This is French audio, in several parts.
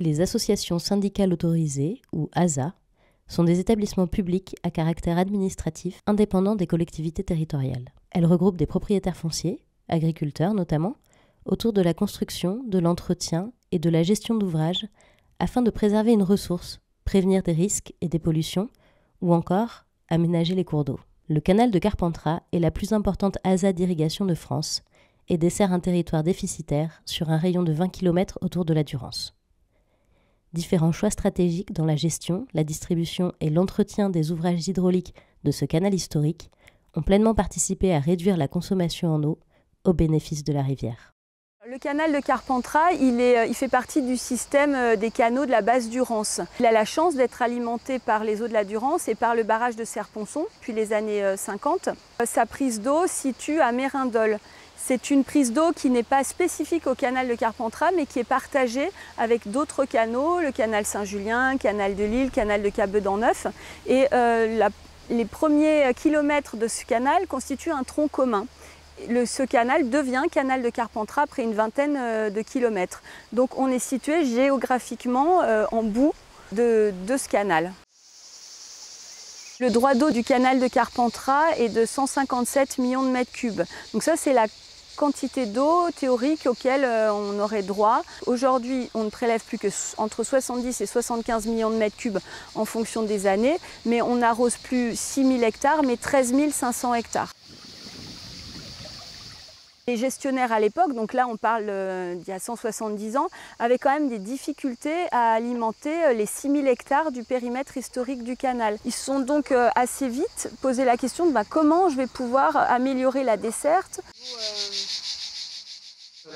Les associations syndicales autorisées, ou ASA, sont des établissements publics à caractère administratif indépendants des collectivités territoriales. Elles regroupent des propriétaires fonciers, agriculteurs notamment, autour de la construction, de l'entretien et de la gestion d'ouvrages afin de préserver une ressource, prévenir des risques et des pollutions, ou encore aménager les cours d'eau. Le canal de Carpentras est la plus importante ASA d'irrigation de France et dessert un territoire déficitaire sur un rayon de 20 km autour de la Durance. Différents choix stratégiques dans la gestion, la distribution et l'entretien des ouvrages hydrauliques de ce canal historique ont pleinement participé à réduire la consommation en eau au bénéfice de la rivière. Le canal de Carpentras, il fait partie du système des canaux de la basse Durance. Il a la chance d'être alimenté par les eaux de la Durance et par le barrage de Serponçon depuis les années 50. Sa prise d'eau se situe à Mérindol. C'est une prise d'eau qui n'est pas spécifique au canal de Carpentras, mais qui est partagée avec d'autres canaux, le canal Saint-Julien, canal de Lille, canal de Cabedan-Neuf. Et les premiers kilomètres de ce canal constituent un tronc commun. Ce canal devient canal de Carpentras après une vingtaine de kilomètres. Donc on est situé géographiquement en bout de ce canal. Le droit d'eau du canal de Carpentras est de 157 millions de mètres cubes. Donc ça, c'est la quantité d'eau théorique auquel on aurait droit. Aujourd'hui, on ne prélève plus qu'entre 70 et 75 millions de mètres cubes en fonction des années, mais on n'arrose plus 6 000 hectares, mais 13 500 hectares. Les gestionnaires à l'époque, donc là on parle d'il y a 170 ans, avaient quand même des difficultés à alimenter les 6 000 hectares du périmètre historique du canal. Ils se sont donc assez vite posé la question de comment je vais pouvoir améliorer la desserte.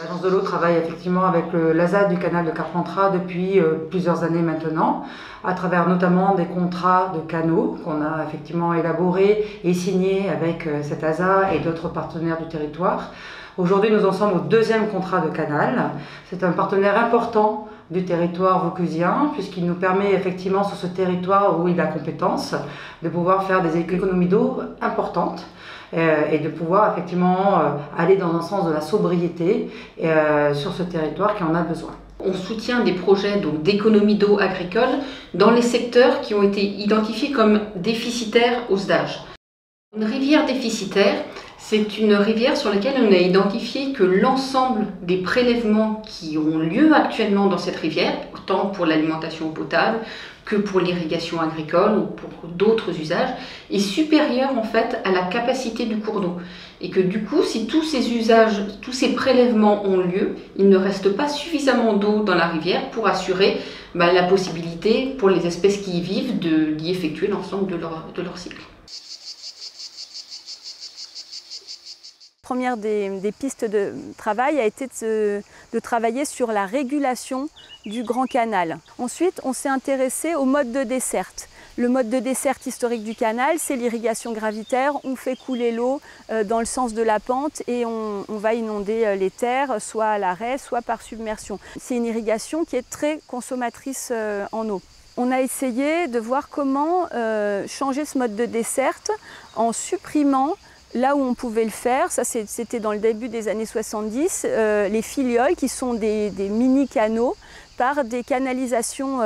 L'Agence de l'eau travaille effectivement avec l'ASA du canal de Carpentras depuis plusieurs années maintenant, à travers notamment des contrats de canaux qu'on a effectivement élaborés et signés avec cette ASA et d'autres partenaires du territoire. Aujourd'hui, nous en sommes au deuxième contrat de canal. C'est un partenaire important du territoire vauclusien, puisqu'il nous permet effectivement sur ce territoire où il a compétence de pouvoir faire des économies d'eau importantes et de pouvoir effectivement aller dans un sens de la sobriété sur ce territoire qui en a besoin. On soutient des projets d'économie d'eau agricole dans les secteurs qui ont été identifiés comme déficitaires au SDAGE. Une rivière déficitaire, c'est une rivière sur laquelle on a identifié que l'ensemble des prélèvements qui ont lieu actuellement dans cette rivière, autant pour l'alimentation potable que pour l'irrigation agricole ou pour d'autres usages, est supérieur en fait à la capacité du cours d'eau. Et que du coup, si tous ces usages, tous ces prélèvements ont lieu, il ne reste pas suffisamment d'eau dans la rivière pour assurer la possibilité pour les espèces qui y vivent d'y effectuer l'ensemble de leur cycle. La première des pistes de travail a été de travailler sur la régulation du Grand Canal. Ensuite, on s'est intéressé au mode de desserte. Le mode de desserte historique du canal, c'est l'irrigation gravitaire. On fait couler l'eau dans le sens de la pente et on va inonder les terres, soit à l'arrêt, soit par submersion. C'est une irrigation qui est très consommatrice en eau. On a essayé de voir comment changer ce mode de desserte en supprimant là où on pouvait le faire, ça c'était dans le début des années 70, les filioles qui sont des mini-canaux par des canalisations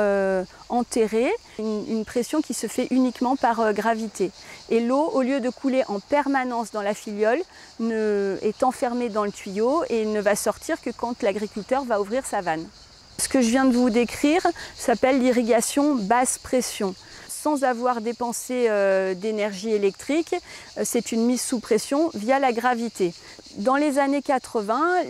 enterrées, une pression qui se fait uniquement par gravité. Et l'eau, au lieu de couler en permanence dans la filiole, est enfermée dans le tuyau et ne va sortir que quand l'agriculteur va ouvrir sa vanne. Ce que je viens de vous décrire s'appelle l'irrigation basse pression. Sans avoir dépensé d'énergie électrique, c'est une mise sous pression via la gravité. Dans les années 80,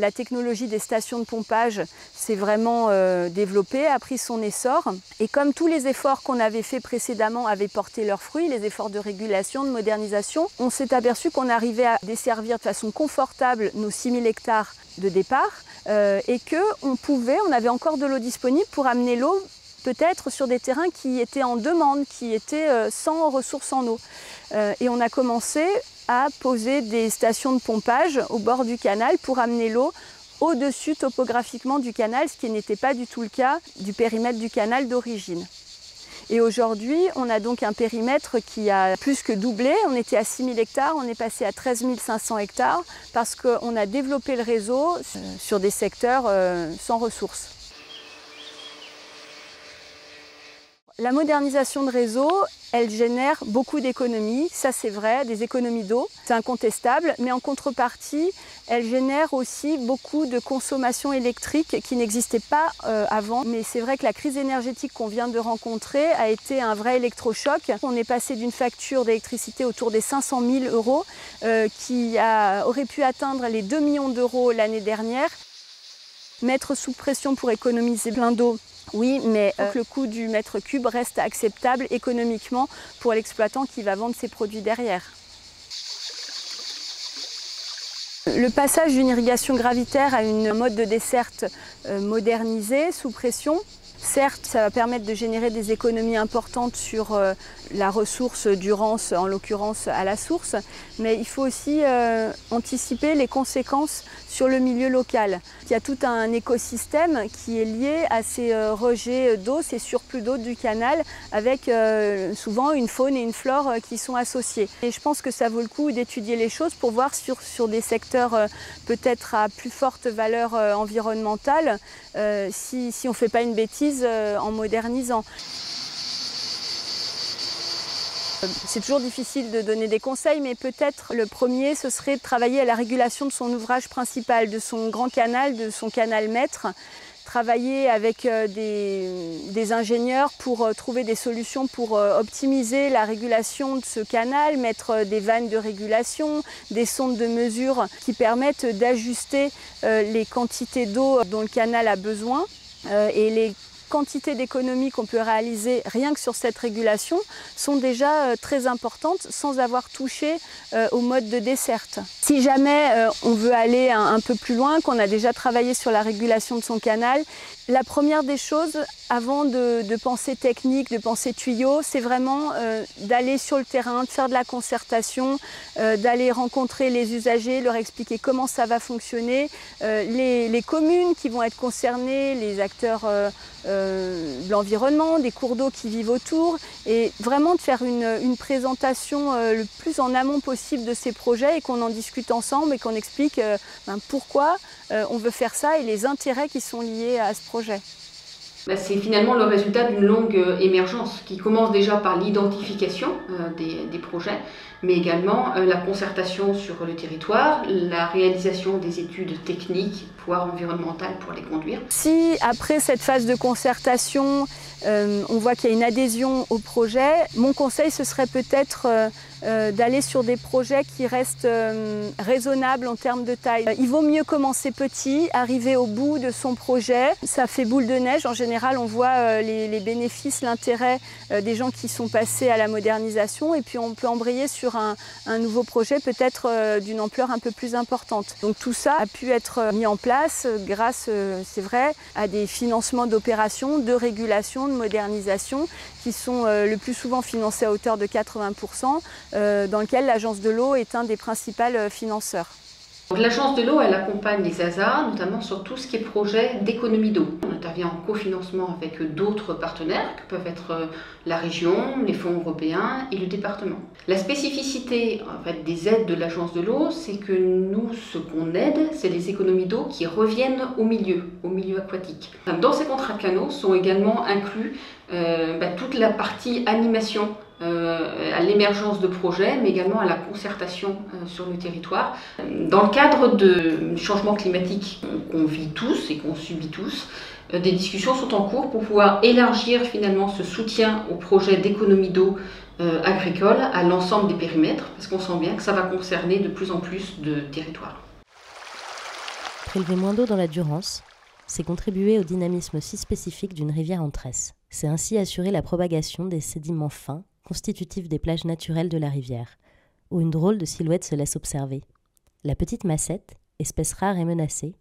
la technologie des stations de pompage s'est vraiment développée, a pris son essor. Et comme tous les efforts qu'on avait faits précédemment avaient porté leurs fruits, les efforts de régulation, de modernisation, on s'est aperçu qu'on arrivait à desservir de façon confortable nos 6 000 hectares de départ et qu'on avait encore de l'eau disponible pour amener l'eau peut-être sur des terrains qui étaient en demande, qui étaient sans ressources en eau. Et on a commencé à poser des stations de pompage au bord du canal pour amener l'eau au-dessus topographiquement du canal, ce qui n'était pas du tout le cas du périmètre du canal d'origine. Et aujourd'hui, on a donc un périmètre qui a plus que doublé. On était à 6 000 hectares, on est passé à 13 500 hectares parce qu'on a développé le réseau sur des secteurs sans ressources. La modernisation de réseau, elle génère beaucoup d'économies, ça c'est vrai, des économies d'eau, c'est incontestable, mais en contrepartie, elle génère aussi beaucoup de consommation électrique qui n'existait pas avant. Mais c'est vrai que la crise énergétique qu'on vient de rencontrer a été un vrai électrochoc. On est passé d'une facture d'électricité autour des 500 000 € qui aurait pu atteindre les 2 millions d'euros l'année dernière. Mettre sous pression pour économiser plein d'eau, oui, mais le coût du mètre cube reste acceptable économiquement pour l'exploitant qui va vendre ses produits derrière. Le passage d'une irrigation gravitaire à une mode de desserte modernisée, sous pression, certes, ça va permettre de générer des économies importantes sur la ressource du Rance, en l'occurrence à la source, mais il faut aussi anticiper les conséquences sur le milieu local. Il y a tout un écosystème qui est lié à ces rejets d'eau, ces surplus d'eau du canal, avec souvent une faune et une flore qui sont associées. Et je pense que ça vaut le coup d'étudier les choses pour voir sur des secteurs peut-être à plus forte valeur environnementale, si on ne fait pas une bêtise en modernisant. C'est toujours difficile de donner des conseils, mais peut-être le premier, ce serait de travailler à la régulation de son ouvrage principal, de son grand canal, de son canal maître. Travailler avec des ingénieurs pour trouver des solutions pour optimiser la régulation de ce canal, mettre des vannes de régulation, des sondes de mesure qui permettent d'ajuster les quantités d'eau dont le canal a besoin et les quantités d'économies qu'on peut réaliser rien que sur cette régulation sont déjà très importantes sans avoir touché au mode de desserte. Si jamais on veut aller un peu plus loin, qu'on a déjà travaillé sur la régulation de son canal, la première des choses, avant de penser technique, de penser tuyau, c'est vraiment d'aller sur le terrain, de faire de la concertation, d'aller rencontrer les usagers, leur expliquer comment ça va fonctionner, les communes qui vont être concernées, les acteurs de l'environnement, des cours d'eau qui vivent autour, et vraiment de faire une présentation le plus en amont possible de ces projets et qu'on en discute ensemble et qu'on explique pourquoi on veut faire ça et les intérêts qui sont liés à ce projet. C'est finalement le résultat d'une longue émergence qui commence déjà par l'identification des projets, mais également la concertation sur le territoire, la réalisation des études techniques, voire environnementales pour les conduire. Si après cette phase de concertation, on voit qu'il y a une adhésion au projet, mon conseil ce serait peut-être d'aller sur des projets qui restent raisonnables en termes de taille. Il vaut mieux commencer petit, arriver au bout de son projet. Ça fait boule de neige. En général, on voit les bénéfices, l'intérêt des gens qui sont passés à la modernisation et puis on peut embrayer sur un nouveau projet peut-être d'une ampleur un peu plus importante. Donc tout ça a pu être mis en place grâce, c'est vrai, à des financements d'opérations, de régulation, de modernisation qui sont le plus souvent financés à hauteur de 80%, dans lequel l'Agence de l'eau est un des principaux financeurs. L'Agence de l'eau, elle accompagne les ASA, notamment sur tout ce qui est projet d'économie d'eau. On intervient en cofinancement avec d'autres partenaires, que peuvent être la région, les fonds européens et le département. La spécificité des aides de l'Agence de l'eau, c'est que nous, ce qu'on aide, c'est les économies d'eau qui reviennent au milieu aquatique. Dans ces contrats de canaux sont également inclus toute la partie animation, à l'émergence de projets, mais également à la concertation sur le territoire. Dans le cadre du changement climatique qu'on vit tous et qu'on subit tous, des discussions sont en cours pour pouvoir élargir finalement ce soutien aux projets d'économie d'eau agricole à l'ensemble des périmètres, parce qu'on sent bien que ça va concerner de plus en plus de territoires. Prélever moins d'eau dans la Durance, c'est contribuer au dynamisme si spécifique d'une rivière en tresse. C'est ainsi assurer la propagation des sédiments fins constitutifs des plages naturelles de la rivière, où une drôle de silhouette se laisse observer. La petite massette, espèce rare et menacée,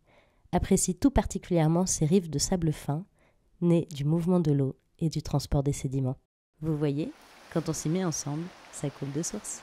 apprécie tout particulièrement ces rives de sable fin, nées du mouvement de l'eau et du transport des sédiments. Vous voyez, quand on s'y met ensemble, ça coule de source.